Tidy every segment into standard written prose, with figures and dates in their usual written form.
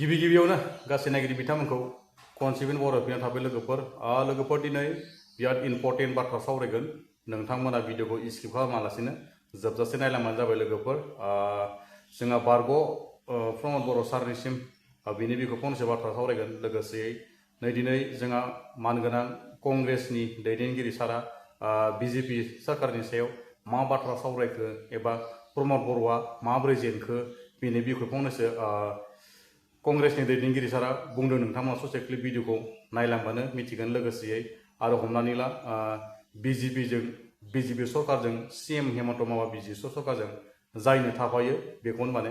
गिबि गिबियावनो गासै नायगिरि बिथांमोनखौ कनसिभेन्ट बर' एफियाव थाबाय लोगोफोर दिनै बिराद इम्पर्टेन्ट बाथ्रा सावरायगोन नोंथांमोना भिडिअखौ स्किप खालामालासिनो जोबजासे नायलांबानो जाबाय लोगोफोर जोंहा बारग' प्रमद बर' सारनिसिम बिनि बिखौ फंनैसो बाथ्रा सावरायगोन लोगोसेयै दिनै जोंहा मानगोनां कंग्रेसनि दैदेनगिरि सारा बिजेपि सरकारनि सायाव मा बाथ्रा सावरायखो एबा प्रमद बर'आ माबोरै जेनखो बिनि बिखौ फंनैसो कंग्रेसनि दैदेनगिरि सारा बुंदों नोंथांमोना ससे क्लिप भिडिअखौ नायलांबानो मिथिगोन लोगोसेयै आरो हमनानै ला बिजेपि सरकारजों सीएम हेमन्त मामा बिजेपि सरकारजों जायनो थाफायो बेखौनो माने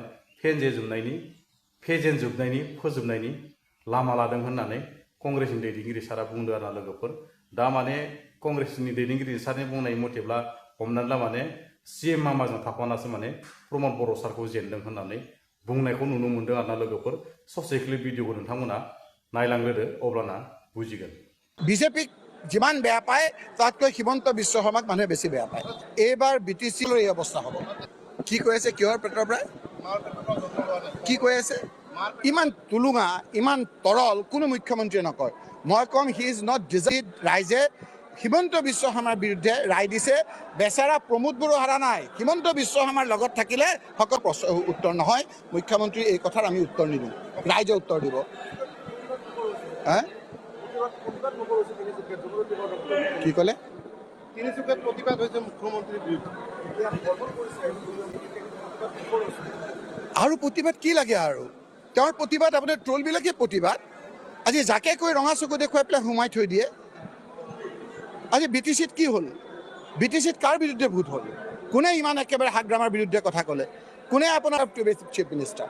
फोजोबनायनि लामा लादों होननानै कंग्रेसनि दैदेनगिरि सारा बुंदों आरो लोगोफोर दा माने कंग्रेसनि दैदेनगिरि सारनि बुंनाय मथेब्ला हमनानै ला माने सीएम मामाजों थाफानासो माने प्रमद बर' सारखौ जेनदों होननानै बुंनायखौ नुनो मोनदों आरोना लोगोफोर ससे क्लिप भिडिअखौ नोंथांमोना नायलांग्रोदो अब्लाना बुजिगोन বিজেপিক যিমান বেয়া পায় তাতকৈ হিমন্ত বিশ্ব শৰ্মাক মানুহে বেছি বেয়া পায় এইবাৰ বিটিচিৰ এই অৱস্থা হ'ব কি কৈ আছে কিহৰ পেটৰ পৰা কি কৈ আছে ইমান তুলুঙা ইমান তৰল কোনো মুখ্যমন্ত্ৰীয়ে নকয় মই কম হি ইজ নট ডিজাৰ্ভ ৰাইজে হিমন্ত বিশ্ব শৰ্মাৰ বিৰুদ্ধে ৰায় দিছে বেচাৰা প্ৰমোদ বড়ো হাৰা নাই হিমন্ত বিশ্ব শৰ্মাৰ লগত থাকিলে সকলো উত্তৰ নহয় মুখ্যমন্ত্ৰী এই কথাৰ আমি উত্তৰ নিদিওঁ ৰাইজে উত্তৰ দিব কি ক'লে তিনিচুকীয়াত প্ৰতিবাদ হৈছে মুখ্যমন্ত্ৰীৰ বিৰুদ্ধে আৰু প্ৰতিবাদ কি লাগে আৰু তেওঁৰ প্ৰতিবাদ আপোনাৰ ট্ৰলবিলাকে প্ৰতিবাদ আজি যাকে কৈ ৰঙা চকু দেখুৱাই পেলাই সোমাই থৈ দিয়ে আজি বিটিচিত কি হ'ল বিটিচিত কাৰ বিৰুদ্ধে ভোট হ'ল কোনে ইমান একেবাৰে হাগ্ৰামাৰ বিৰুদ্ধে কথা ক'লে কোনে আপোনাৰ চিফ মিনিষ্টাৰ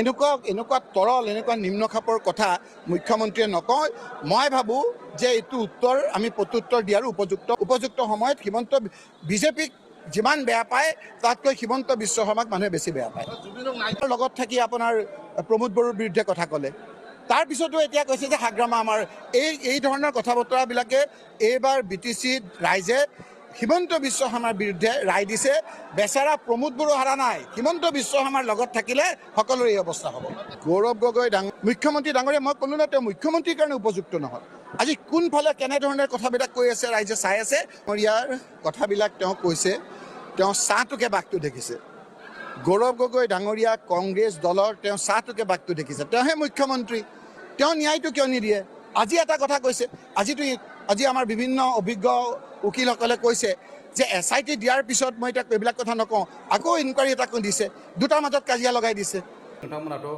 এনেকুৱা তৰল এনেকুৱা নিম্ন খাপৰ কথা মুখ্যমন্ত্ৰীয়ে নকয় মই ভাবোঁ যে এইটো উত্তৰ আমি প্ৰত্যুত্তৰ দিয়াৰ উপযুক্ত সময়ত বিজেপিক যিমান বেয়া পায় তাতকৈ হিমন্ত বিশ্ব শৰ্মাক মানুহে বেছি বেয়া পায় লগত থাকি আপোনাৰ প্ৰমোদ বড়োৰ বিৰুদ্ধে কথা ক'লে তাৰপিছতো এতিয়া কৈছে যে হাগ্ৰামা আমাৰ এই ধৰণৰ কথা বতৰাবিলাকে এইবাৰ বিটিচিত ৰাইজে হিমন্ত বিশ্ব শৰ্মাৰ বিৰুদ্ধে ৰায় দিছে বেচাৰা প্ৰমোদ বড়ো হাৰা নাই হিমন্ত বিশ্ব শৰ্মাৰ লগত থাকিলে সকলোৰে এই অৱস্থা হ'ব গৌৰৱ গগৈ মুখ্যমন্ত্ৰী ডাঙৰীয়া মই ক'লো না তেওঁ মুখ্যমন্ত্ৰীৰ কাৰণে উপযুক্ত নহয় আজি কোনফালে কেনেধৰণৰ কথাবিলাক কৈ আছে ৰাইজে চাই আছে ইয়াৰ কথাবিলাক তেওঁ কৈছে তেওঁ চাহটোকে বাঘটো দেখিছে গৌৰৱ গগৈ ডাঙৰীয়া কংগ্ৰেছ দলৰ তেওঁ চাহটোকে বাঘটো দেখিছে তেওঁহে মুখ্যমন্ত্ৰী তেওঁ ন্যায়টো কিয় নিদিয়ে আজি এটা কথা কৈছে আজি আমাৰ বিভিন্ন অভিজ্ঞ উকিলসকলে কৈছে যে SIT দিয়াৰ পিছত মই এতিয়া এইবিলাক কথা নকওঁ আকৌ ইনকুৱাৰী এটা দিছে দুটাৰ মাজত কাজিয়া লগাই দিছে नोंथांमोनाथ'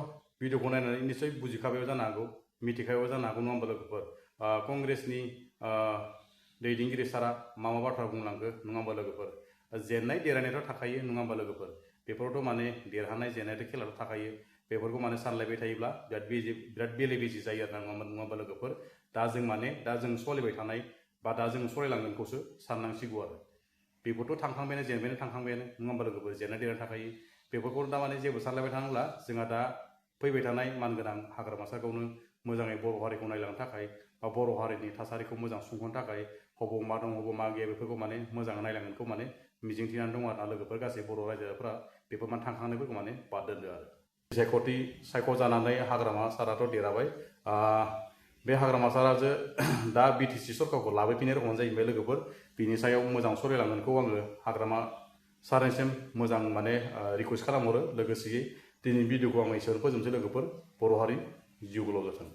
भिडिअखौ नायनानै निश्चय बुजिखाबाय जानो हागौ मिथिखाबाय जानो हागौ नङा होमबा लोगोफोर कंग्रेसनि दैदेनगिरि सारा मा बाथ्रा बुंलांखो नङा होमबा लोगोफोर जेननाय देरहानायाथ' थाखायो नङा होमबा लोगोफोर बेफोरावथ' माने देरहानाय जेननायथ' खेलाथ' थाखायो बेफोरखौ माने सानलायबाय थायोब्ला बिराद बेले बेजे जायो आरो नङा होमबा लोगोफोर दा जों सोलिबाय थानाय बा दा जों सलायलांगोनखौसो साननांसिगौ आरो बेफोरथ' थांखांबायानो जेनबायानो थांखांबायानो नङा होमबा लोगोफोर जेननाय देरहानाय थाखायो बेफोरखौ दा माने जेबो सानलायबाय थानांला जोंहा दा फैबाय थानाय मानगोनां हाग्रामा सारखौनो मोजाङै बर' हारिखौ नायलांनो थाखाय बा बर' हारिनि थासारिखौ मोजां सुंहरनो थाखाय हबाव मा दं हबाव मा गैया बेफोरखौ माने मोजाङै नायलांगोनखौ माने मिजिंथिनानै दं आरोना लोगोफोर गासै बर' रायजोफोरा बेफोर माने थांखांनायफोरखौ माने बाद दोनदो आरो सायख'जानानै हाग्रामा साराथ' देरहाबाय बे हाग्रामा साराजो दा बिटिसि सरकारखौ लाबोफिननाय रखम जाहैबाय लोगोफोर बिनि सायाव मोजां सलिलांगोनखौ आङो हाग्रामा सारनिसिम मोजां माने रिकुवेस्ट खालामहरो लोगोसेयै दिनै भिडिअखौ आं एसेयावनो फोजोबनोसै लोगोफोर बर' हारि जिउ गोलाव जाथों